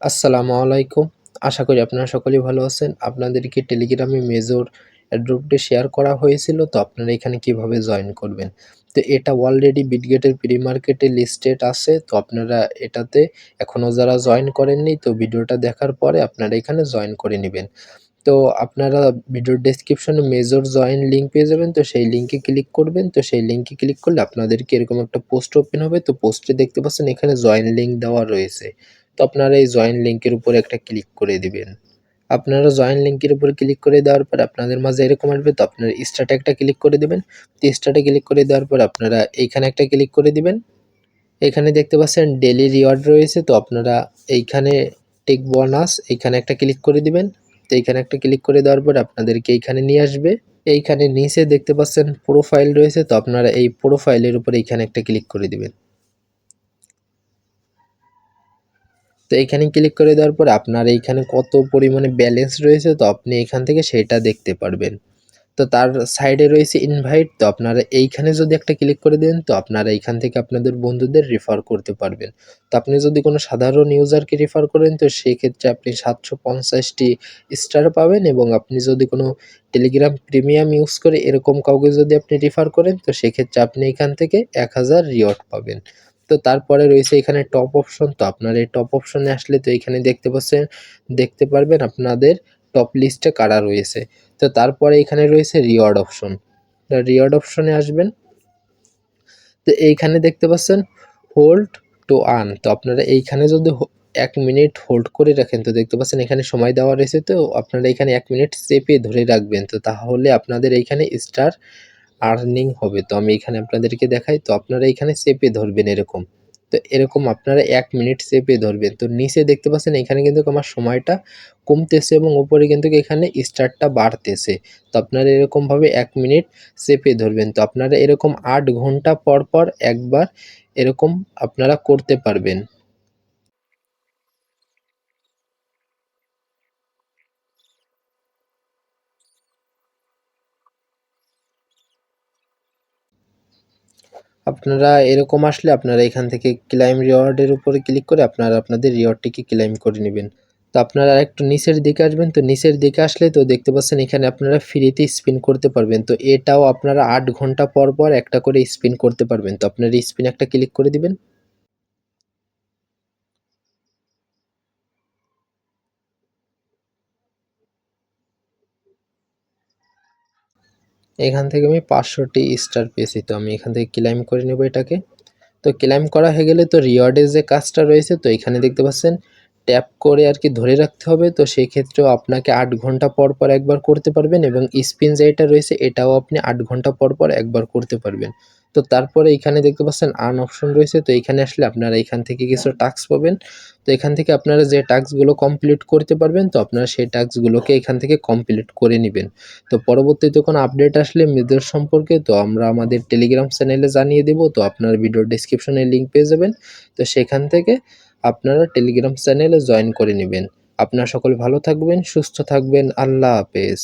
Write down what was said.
আসসালামু আলাইকুম। আশা করি আপনারা সকলেই ভালো আছেন। আপনাদেরকে টেলিগ্রামে মেজর অ্যাড্রপটি শেয়ার করা হয়েছিল। তো আপনারা এখানে কিভাবে জয়েন করবেন। তো এটা অলরেডি বিটগেটের প্রি মার্কেটে লিস্টেড আছে। তো আপনারা এটাতে এখনও যারা জয়েন করেননি তো ভিডিওটা দেখার পরে আপনারা এখানে জয়েন করে নিবেন। তো আপনারা ভিডিওর ডেসক্রিপশনে মেজর জয়েন লিঙ্ক পেয়ে যাবেন। তো সেই লিঙ্কে ক্লিক করবেন। তো সেই লিঙ্কে ক্লিক করলে আপনাদেরকে এরকম একটা পোস্ট ওপেন হবে। তো পোস্টে দেখতে পাচ্ছেন এখানে জয়েন লিঙ্ক দেওয়া রয়েছে। তো আপনারা এই জয়েন লিঙ্কের উপরে একটা ক্লিক করে দিবেন। আপনারা জয়েন লিঙ্কের উপরে ক্লিক করে দেওয়ার পর আপনাদের মাঝে এরকম আসবে। তো আপনারা স্টার্টে একটা ক্লিক করে দিবেন। তো স্টার্টে ক্লিক করে দেওয়ার পর আপনারা এইখানে একটা ক্লিক করে দিবেন। এখানে দেখতে পাচ্ছেন ডেইলি রিওয়ার্ড রয়েছে। তো আপনারা এইখানে টেক বোনাস এইখানে একটা ক্লিক করে দিবেন। তো এইখানে একটা ক্লিক করে দেওয়ার পর আপনাদেরকে এইখানে নিয়ে আসবে। এইখানে নিচে দেখতে পাচ্ছেন প্রোফাইল রয়েছে। তো আপনারা এই প্রোফাইলের উপর এইখানে একটা ক্লিক করে দিবেন। তো এইখানে ক্লিক করে দেওয়ার পর আপনার এইখানে কত পরিমাণে ব্যালেন্স রয়েছে তো আপনি এখান থেকে সেটা দেখতে পারবেন। তো তার সাইডে রয়েছে ইনভাইট। তো আপনারা এইখানে যদি একটা ক্লিক করে দেন তো আপনারা এইখান থেকে আপনাদের বন্ধুদের রেফার করতে পারবেন। তো আপনি যদি কোনো সাধারণ ইউজারকে রেফার করেন তো সেক্ষেত্রে আপনি 750টি স্টার পাবেন, এবং আপনি যদি কোনো টেলিগ্রাম প্রিমিয়াম ইউজ করে এরকম কাউকে যদি আপনি রেফার করেন তো সেক্ষেত্রে আপনি এখান থেকে 1000 রিওয়ার্ড পাবেন। তো তারপরে রয়েছে এখানে টপ অপশন। তো আপনার এই টপ অপশনে আসলে তো এখানে দেখতে পারবেন আপনাদের টপ লিস্টে কারা রয়েছে। তো তারপরে এখানে রয়েছে রিওয়ার্ড অপশন। রিওয়ার্ড অপশনে আসবেন। তো এইখানে দেখতে পাচ্ছেন হোল্ড টু আর্ন। তো আপনারা এইখানে যদি 1 মিনিট হোল্ড করে রাখেন তো দেখতে পাচ্ছেন এখানে সময় দেওয়া রয়েছে। তো আপনারা এখানে 1 মিনিট চেপে ধরে রাখবেন। তো তাহলে আপনাদের এইখানে স্টার আর্নিং হবে। তো আমি এখানে আপনাদেরকে দেখাই। তো আপনারা এখানে চেপে ধরবেন এরকম। তো এরকম আপনারা 1 মিনিট চেপে ধরবেন। তো নিচে দেখতে পাচ্ছেন এখানে কিন্তু আমার সময়টা কমতেছে এবং উপরে কিন্তু এখানে স্টারটা বাড়তেছে। তো আপনারা এরকমভাবে 1 মিনিট চেপে ধরবেন। তো আপনারা এরকম 8 ঘন্টা পর পর একবার এরকম আপনারা করতে পারবেন। আপনারা এরকম আসলে আপনারা এখান থেকে ক্লাইম রিওয়ার্ডের উপরে ক্লিক করে আপনারা আপনাদের রিওয়ার্ডটিকে ক্লাইম করে নেবেন। তো আপনারা একটু নিচের দিকে আসবেন। তো নিচের দিকে আসলে তো দেখতে পাচ্ছেন এখানে আপনারা ফ্রিতে স্পিন করতে পারবেন। তো এটাও আপনারা 8 ঘন্টা পর পর একটা করে স্পিন করতে পারবেন। তো আপনারা স্পিন একটা ক্লিক করে দিবেন। এখান থেকে আমি 500টি স্টার পেয়েছি। তো আমি এখান থেকে ক্লাইম করে নেব এটাকে। তো ক্লাইম করা হয়ে গেলে তো রিওয়ার্ডের যে কাজটা রয়েছে তো এখানে দেখতে পাচ্ছেন ট্যাপ করে আর কি ধরে রাখতে হবে। তো সেই ক্ষেত্রেও আপনাকে 8 ঘন্টা পর পর একবার করতে পারবেন, এবং স্পিন যেটা রয়েছে এটাও আপনি 8 ঘন্টা পর পর একবার করতে পারবেন। তো তারপরে এখানে দেখতে পাচ্ছেন আর্ন অপশন রয়েছে। তো এখানে আসলে আপনারা এখান থেকে কিছু টাস্ক পাবেন। তো এখান থেকে আপনারা যে টাস্কগুলো কমপ্লিট করতে পারবেন তো আপনারা সেই টাস্কগুলোকে এখান থেকে কমপ্লিট করে নেবেন। তো পরবর্তীতে কোনো আপডেট আসলে মেজর সম্পর্কে তো আমরা আমাদের টেলিগ্রাম চ্যানেলে জানিয়ে দেব। তো আপনার ভিডিও ডেসক্রিপশনে লিঙ্ক পেয়ে যাবেন। তো সেখান থেকে আপনারা টেলিগ্রাম চ্যানেলে জয়েন করে নেবেন। আপনারা সকলে ভালো থাকবেন, সুস্থ থাকবেন। আল্লাহ হাফেজ।